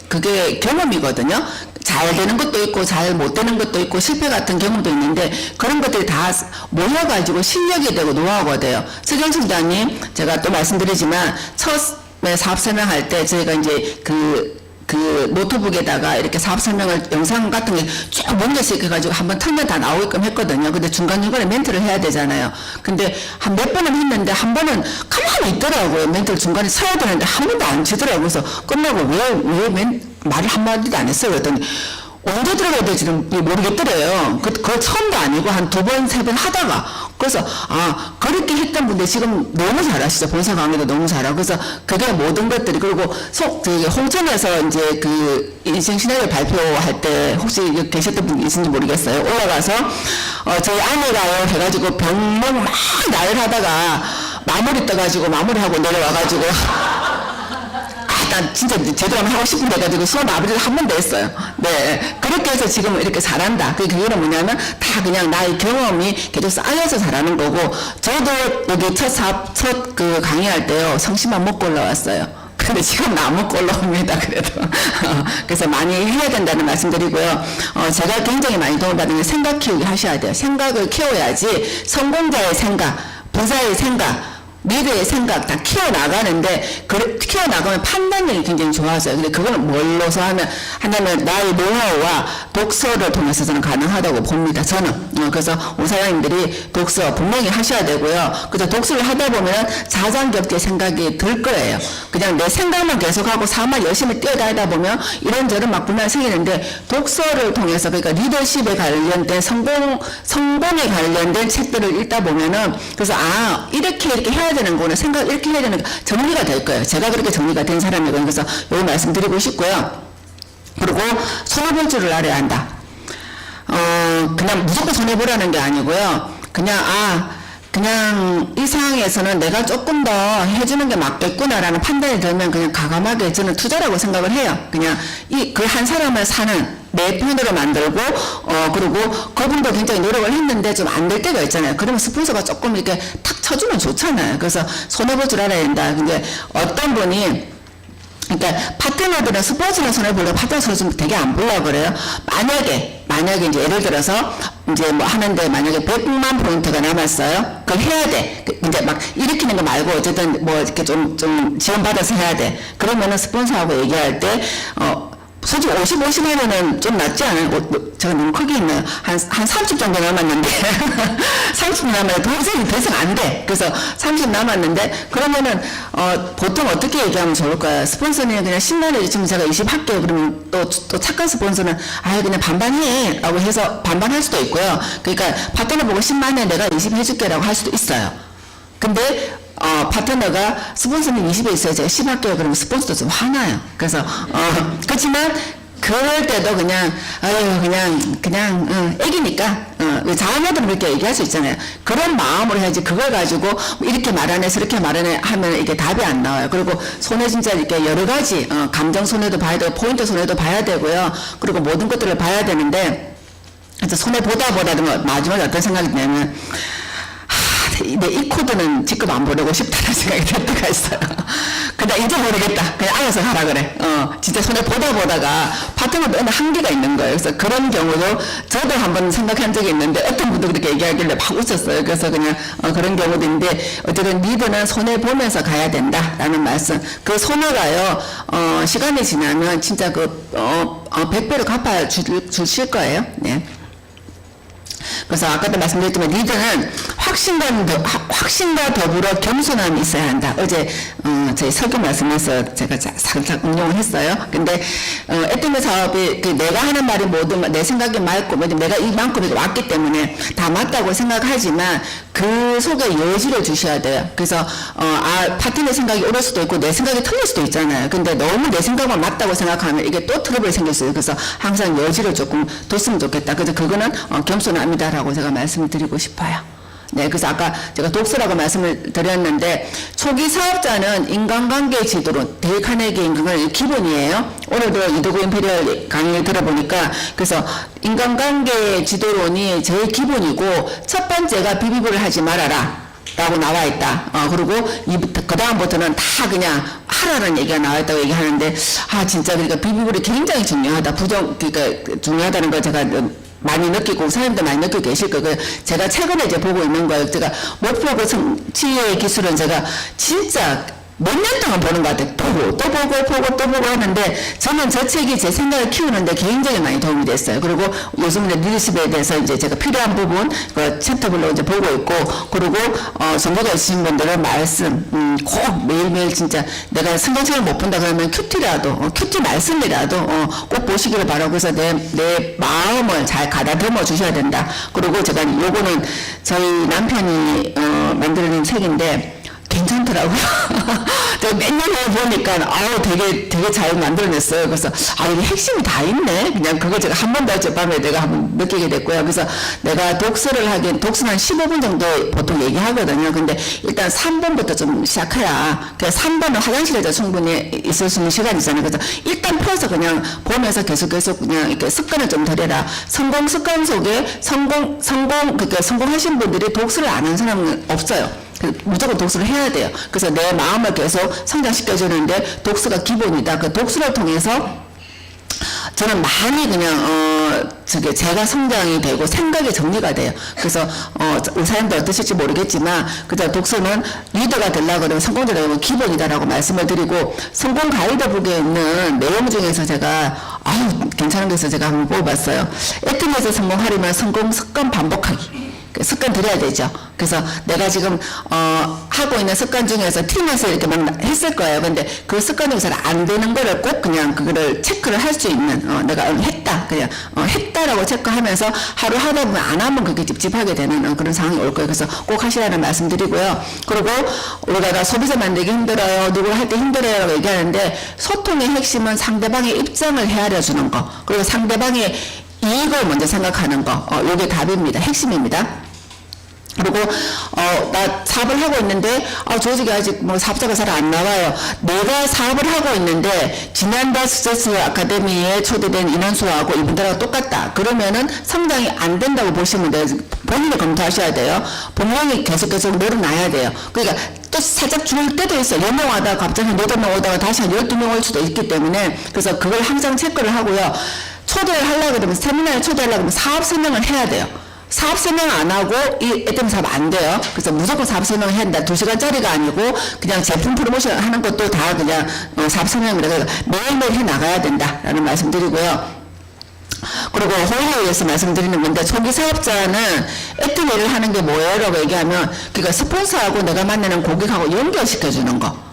그게 경험이거든요. 잘 되는 것도 있고 잘 못 되는 것도 있고 실패 같은 경험도 있는데 그런 것들이 다 모여가지고 실력이 되고 노하우가 돼요. 서경 총장님 제가 또 말씀드리지만 처음에 사업 설명할 때 저희가 이제 그 노트북에다가 이렇게 사업 설명을 영상 같은 게 쭉 넘겨서 이렇게 해가지고 한번 틀면 다 나오게끔 했거든요. 근데 중간중간에 멘트를 해야 되잖아요. 근데 한 몇 번은 했는데 한 번은 가만히 있더라고요. 멘트를 중간에 써야 되는데 한 번도 안 치더라고요. 그래서 끝나고 왜 말을 한마디도 안 했어요. 그랬더니 언제 들어가야 될지는 모르겠더래요. 그거 처음도 아니고 한 두 번, 세 번 하다가. 그래서, 그렇게 했던 분들 지금 너무 잘하시죠. 본사 강의도 너무 잘하고. 그래서 그게 모든 것들이, 그리고 홍천에서 이제 그 인생 시나리오 발표할 때 혹시 여기 계셨던 분 있는지 모르겠어요. 올라가서, 저희 아내가요 해가지고 병목 막 나열하다가 마무리 떠가지고 마무리하고 내려와가지고 일단 진짜 제대로 한번 하고 싶은데 해가지고 수업 아버지를 한 번 더 했어요. 네. 그렇게 해서 지금 이렇게 잘한다. 그게 뭐냐면 다 그냥 나의 경험이 계속 쌓여서 잘하는 거고, 저도 여기 첫 그 강의할 때요, 성심만 먹고 올라왔어요. 근데 지금 안 먹고 올라옵니다. 그래도. 그래서 많이 해야 된다는 말씀드리고요. 제가 굉장히 많이 도움받는 게 생각 키우기 하셔야 돼요. 생각을 키워야지 성공자의 생각, 부자의 생각, 미래의 생각 다 키워나가는데, 키워나가면 판단력이 굉장히 좋아져요. 근데 그거는 뭘로서 하냐면 나의 노하우와 독서를 통해서 저는 가능하다고 봅니다. 저는. 그래서 우리 사장님들이 독서 분명히 하셔야 되고요. 그래서 독서를 하다 보면 자장격제 생각이 들 거예요. 그냥 내 생각만 계속하고 삶을 열심히 뛰어다니다 보면 이런저런 막 불만이 생기는데, 독서를 통해서, 그러니까 리더십에 관련된 성공에 관련된 책들을 읽다 보면은, 그래서 이렇게 해야 되는 거는 생각 이렇게 해야 되는 거 정리가 될 거예요. 제가 그렇게 정리가 된 사람이거든요. 그래서 여기 말씀드리고 싶고요. 그리고 손해볼 줄을 알아야 한다. 그냥 무조건 손해보라는 게 아니고요. 그냥 이 상황에서는 내가 조금 더 해주는 게 맞겠구나라는 판단이 들면 그냥 과감하게 저는 투자라고 생각을 해요. 그냥 그 한 사람을 사는 내 편으로 만들고, 그리고 그분도 굉장히 노력을 했는데 좀 안 될 때가 있잖아요. 그러면 스폰서가 조금 이렇게 탁 쳐주면 좋잖아요. 그래서 손해볼 줄 알아야 된다. 근데 어떤 분이, 그러니까 파트너들은 스포츠는 손해보려고 파트너 선수 되게 안 보려고 그래요. 만약에 이제 예를 들어서 이제 뭐 하는데 만약에 100만 포인트가 남았어요. 그걸 해야 돼. 이제 막 일으키는 거 말고 어쨌든 뭐 이렇게 좀 지원받아서 해야 돼. 그러면은 스폰서하고 얘기할 때, 솔직히 50 하면은 좀 낫지 않아요? 제가 너무 크게 있네요. 한 30 정도 남았는데, 30 남아요. 더 이상 안 돼. 그래서 30 남았는데, 그러면은, 보통 어떻게 얘기하면 좋을까요? 스폰서는 그냥 10만 원, 지금 제가 20 할게요. 그러면 또 착한 스폰서는, 그냥 반반해. 라고 해서 반반할 수도 있고요. 그러니까 파트너 보고 10만 원에 내가 20 해줄게 라고 할 수도 있어요. 근데, 파트너가 스폰서는 20에 있어요. 제가 10 할게요. 그러면 스폰서도 좀 화나요. 그래서, 그렇지만, 그럴 때도 그냥, 애기니까, 자녀들은 그렇게 얘기할 수 있잖아요. 그런 마음으로 해야지, 그걸 가지고, 이렇게 말하네, 저렇게 말하네 하면 이게 답이 안 나와요. 그리고 손해 진짜 이렇게 여러 가지, 감정 손해도 봐야 되고, 포인트 손해도 봐야 되고요. 그리고 모든 것들을 봐야 되는데, 그래서 손해 보다 마지막에 어떤 생각이 드냐면, 내 이 코드는 직급 안 보내고 싶다는 생각이 들 때가 있어요. 그냥 이제 모르겠다. 그냥 알아서 하라 그래. 진짜 손해 보다가 파트너도 어느 한계가 있는 거예요. 그래서 그런 경우도 저도 한번 생각한 적이 있는데 어떤 분도 그렇게 얘기하길래 막 웃었어요. 그래서 그냥 그런 경우도 있는데 어쨌든 리더는 손해 보면서 가야 된다라는 말씀. 그 손해가요, 시간이 지나면 진짜 100배로 갚아 주실 거예요. 네. 그래서 아까도 말씀드렸지만 리더는 확신과 더불어 겸손함이 있어야 한다. 어제 저희 설교 말씀에서 제가 살짝 응용을 했어요. 근데 에티미 사업이 내가 하는 말이 모두 내 생각이 맞고 내가 이만큼 왔기 때문에 다 맞다고 생각하지만 그 속에 여지를 주셔야 돼요. 그래서 파트너 생각이 옳을 수도 있고 내 생각이 틀릴 수도 있잖아요. 근데 너무 내 생각만 맞다고 생각하면 이게 또 트러블이 생길 수 있어요. 그래서 항상 여지를 조금 뒀으면 좋겠다. 그래서 그거는 겸손함이다라고 제가 말씀을 드리고 싶어요. 네, 그래서 아까 제가 독서라고 말씀을 드렸는데 초기 사업자는 인간관계 지도론, 데일 카네기 인간관계 기본이에요. 오늘도 이도구 임페리얼 강의를 들어보니까 그래서 인간관계 지도론이 제일 기본이고 첫 번째가 비비고를 하지 말아라. 라고 나와 있다. 그리고 그 다음부터는 다 그냥 하라는 얘기가 나와 있다고 얘기하는데, 진짜 그러니까 비비고이 굉장히 중요하다. 그러니까 중요하다는 걸 제가 많이 느끼고 사람도 많이 느끼고 계실 거고요. 제가 최근에 이제 보고 있는 거예요. 제가 목표 그 성취의 기술은 제가 진짜 몇 년 동안 보는 것 같아요. 보고 하는데 저는 저 책이 제 생각을 키우는데 굉장히 많이 도움이 됐어요. 그리고 요즘 이제 리더십에 대해서 이제 제가 필요한 부분 그 챕터별로 이제 보고 있고, 그리고 전도가 있으신 분들은 말씀 꼭 매일매일 진짜 내가 성경책을 못 본다 그러면 큐티 말씀이라도 꼭 보시기를 바라고, 그래서 내 마음을 잘 가다듬어 주셔야 된다. 그리고 제가 요거는 저희 남편이 만들어낸 책인데 괜찮더라고요. 제가 맨날 보니까 아우 되게 잘 만들어냈어요. 그래서 아 이게 핵심이 다 있네. 그냥 그걸 제가 한 번 더 어젯밤에 내가 한번 느끼게 됐고요. 그래서 내가 독서를 하긴 독서는 한 15분 정도 보통 얘기하거든요. 근데 일단 3번부터 좀 시작해야 그 3번은 화장실에서 충분히 있을 수 있는 시간이잖아요. 그래서 일단 펴서 그냥 보면서 계속 그냥 이렇게 습관을 좀 들여라. 성공 습관 속에 그러니까 성공하신 분들이 독서를 안 하는 사람은 없어요. 무조건 독서를 해야 돼요. 그래서 내 마음을 계속 성장시켜주는데 독서가 기본이다. 그 독서를 통해서 저는 많이 그냥 제가 성장이 되고 생각이 정리가 돼요. 그래서 우리 사람들 어떠실지 모르겠지만 그저 독서는 리더가 되려고 그러면 성공자가 되면 기본이다라고 말씀을 드리고 성공 가이드북에 있는 내용 중에서 제가 괜찮은 게 있어서 제가 한번 뽑아봤어요. 애틀리에서 성공하려면 성공 습관 반복하기. 습관 들여야 되죠. 그래서 내가 지금 하고 있는 습관 중에서 팀에서 이렇게 막 했을 거예요. 근데 그 습관 중에서 안 되는 거를 꼭 그냥 그거를 체크를 할 수 있는 내가 했다 그냥 했다라고 체크하면서 하루 하다 보면 안 하면 그게 찝찝하게 되는 그런 상황이 올 거예요. 그래서 꼭 하시라는 말씀드리고요. 그리고 우리가 소비자 만들기 힘들어요. 누구를 할 때 힘들어요라고 얘기하는데 소통의 핵심은 상대방의 입장을 헤아려 주는 거. 그리고 상대방의 이익을 먼저 생각하는 거. 이게 답입니다. 핵심입니다. 그리고 나 사업을 하고 있는데 조직이 아직 뭐 사업자가 잘 안 나와요. 내가 사업을 하고 있는데 지난달 스트레스 아카데미에 초대된 인원수하고 이분들하고 똑같다. 그러면은 성장이 안 된다고 보시면 돼요. 본인이 검토하셔야 돼요. 분명히 계속 늘어나야 돼요. 그러니까 또 살짝 줄 때도 있어요. 10명 하다가 갑자기 8명 오다가 다시 한 12명 올 수도 있기 때문에 그래서 그걸 항상 체크를 하고요. 초대를 하려고 그러면 세미나에 초대하려고 그러면 사업 설명을 해야 돼요. 사업 설명 안 하고 이 애템 사업 안 돼요. 그래서 무조건 사업 설명을 해야 된다. 2시간짜리가 아니고 그냥 제품 프로모션 하는 것도 다 그냥 사업 설명이라서 매일매일 해 나가야 된다라는 말씀 드리고요. 그리고 호의에서 말씀드리는 건데 초기 사업자는 애템 일을 하는 게 뭐예요? 라고 얘기하면 그러니까 스폰서하고 내가 만나는 고객하고 연결시켜주는 거.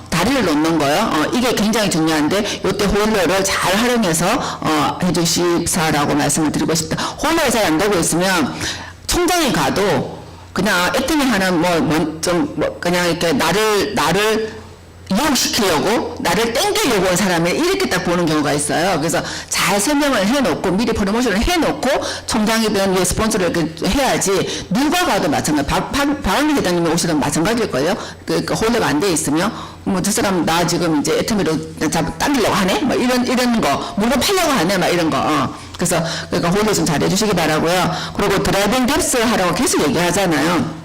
다리를 놓는 거예요. 이게 굉장히 중요한데 요때 홀러를 잘 활용해서 해주십사라고 말씀을 드리고 싶다. 홀러가 잘 안 되고 있으면 총장이 가도 그냥 애템이 하는 그냥 이렇게 나를 이용시키려고 나를 땡기려고 한 사람이 이렇게 딱 보는 경우가 있어요. 그래서 잘 설명을 해놓고 미리 프로모션을 해놓고 총장이든 스폰서를 이렇게 해야지 누가 가도 마찬가지. 박은미 회장님이 오시든 마찬가지일걸요. 그 홀더가 안 돼 있으면 뭐 저 사람 나 지금 이제 애터미로 당기려고 하네. 뭐 이런 거 물건 팔려고 하네. 막 이런 거. 그래서 그러니까 홀더 좀 잘해주시기 바라고요. 그리고 드라이빙 뎁스 하라고 계속 얘기하잖아요.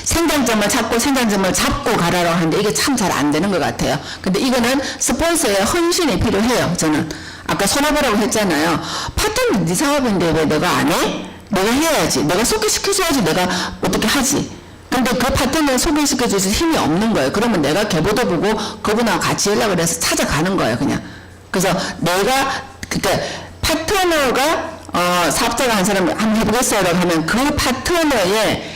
생장점을 찾고 생장점을 잡고 가라고 하는데 이게 참 잘 안 되는 것 같아요. 근데 이거는 스폰서의 헌신이 필요해요. 저는 아까 손해보라고 했잖아요. 파트너 네 사업인데 왜 내가 안 해? 내가 해야지. 내가 소개시켜줘야지. 내가 어떻게 하지. 근데 그 파트너를 소개시켜줄 힘이 없는 거예요. 그러면 내가 계보도 보고 그분하고 같이 연락을 해서 찾아가는 거예요. 그냥. 그래서 내가 그러니까 파트너가 사업자가 한 사람 한번 해보겠어요 라고 하면 그 파트너의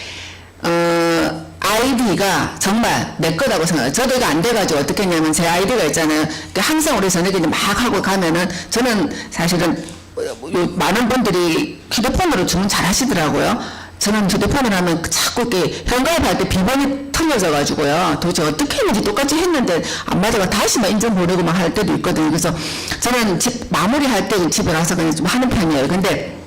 아이디가 정말 내 거라고 생각해요. 저도 이거 안 돼가지고 어떻게 했냐면 제 아이디가 있잖아요. 항상 우리 저녁에 막 하고 가면은 저는 사실은 많은 분들이 휴대폰으로 주문 잘 하시더라고요. 저는 휴대폰을 하면 자꾸 이렇게 현가입할 때 비번이 틀려져가지고요. 도대체 어떻게 했는지 똑같이 했는데 안 맞아가 다시 막 인증 보내고 막 할 때도 있거든요. 그래서 저는 마무리할 때 집에 가서 그냥 좀 하는 편이에요. 근데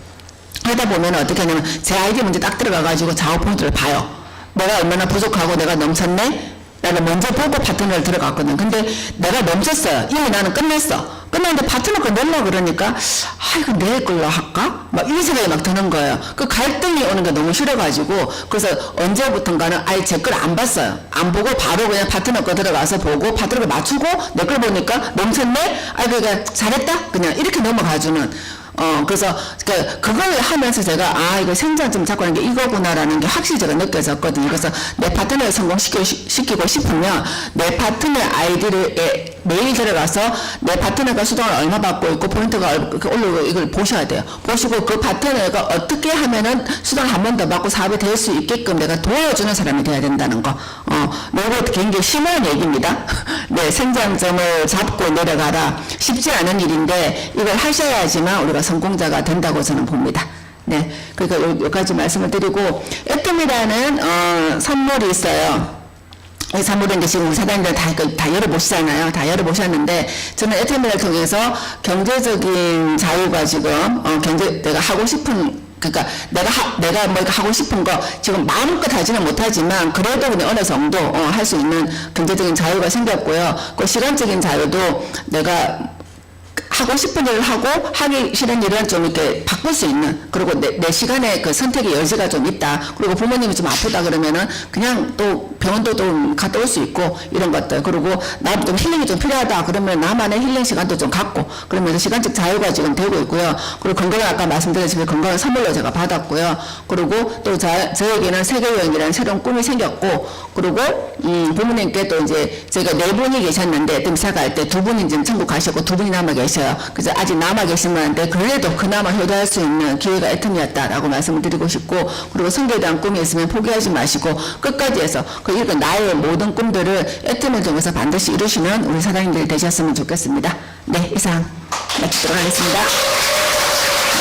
하다 보면 어떻게 하냐면 제 아이디 먼저 딱 들어가가지고 좌우 포인트를 봐요. 내가 얼마나 부족하고 내가 넘쳤네? 나는 먼저 보고 파트너를 들어갔거든. 근데 내가 넘쳤어요. 이미 나는 끝냈어. 끝났는데 파트너 거 넣으려고 그러니까 이거 내 걸로 할까? 막 이 생각이 막 드는 거예요. 그 갈등이 오는 게 너무 싫어가지고 그래서 언제부턴가는 아예 제 걸 안 봤어요. 안 보고 바로 그냥 파트너 거 들어가서 보고 파트너 거 맞추고 내 걸 보니까 넘쳤네? 그러니까 잘했다? 그냥 이렇게 넘어가주는 그래서 그걸 하면서 제가 이거 생장점 잡고 하는 게 이거구나라는 게 확실히 제가 느껴졌거든요. 그래서 내 파트너를 성공시키고 싶으면 내 파트너의 아이디를 매일 들어가서 내 파트너가 수당을 얼마 받고 있고 포인트가 올라오고 이걸 보셔야 돼요. 보시고 그 파트너가 어떻게 하면은 수당을 한 번 더 받고 사업이 될 수 있게끔 내가 도와주는 사람이 돼야 된다는 거. 이거 굉장히 심한 얘기입니다. 네, 생장점을 잡고 내려가라. 쉽지 않은 일인데 이걸 하셔야지만 우리가 성공자가 된다고 저는 봅니다. 네, 그러니까 여기까지 말씀을 드리고 애텀이라는 선물이 있어요. 사무를 이제 지금 우리 사장님들 다 열어보시잖아요. 다 열어보셨는데, 저는 애터미를 통해서 경제적인 자유가 지금, 내가 하고 싶은, 그러니까 내가 뭐 하고 싶은 거 지금 마음껏 하지는 못하지만 그래도 그냥 어느 정도 할 수 있는 경제적인 자유가 생겼고요. 그 시간적인 자유도 내가 하고 싶은 일을 하고 하기 싫은 일은 좀 이렇게 바꿀 수 있는, 그리고 내 시간에 그 선택의 여지가 좀 있다. 그리고 부모님이 좀 아프다 그러면은 그냥 또 병원도 좀 갔다 올 수 있고 이런 것들. 그리고 나도 좀 힐링이 좀 필요하다 그러면 나만의 힐링 시간도 좀 갖고, 그러면서 시간적 자유가 지금 되고 있고요. 그리고 건강을 아까 말씀드렸지만 건강을 선물로 제가 받았고요. 그리고 또 저에게는 세계 여행이라는 새로운 꿈이 생겼고, 그리고 부모님께 또 이제 저희가 4분이 계셨는데 이사 갈 때 2분이 지금 천국 가셨고 2분이 남아 계셔요. 그래서 아직 남아 계시는데 그래도 그나마 효도할 수 있는 기회가 애텀이었다라고 말씀을 드리고 싶고, 그리고 성교에 대한 꿈이 있으면 포기하지 마시고 끝까지 해서 이런 나의 모든 꿈들을 애텀을 통해서 반드시 이루시는 우리 사장님들이 되셨으면 좋겠습니다. 네, 이상 마치도록 하겠습니다.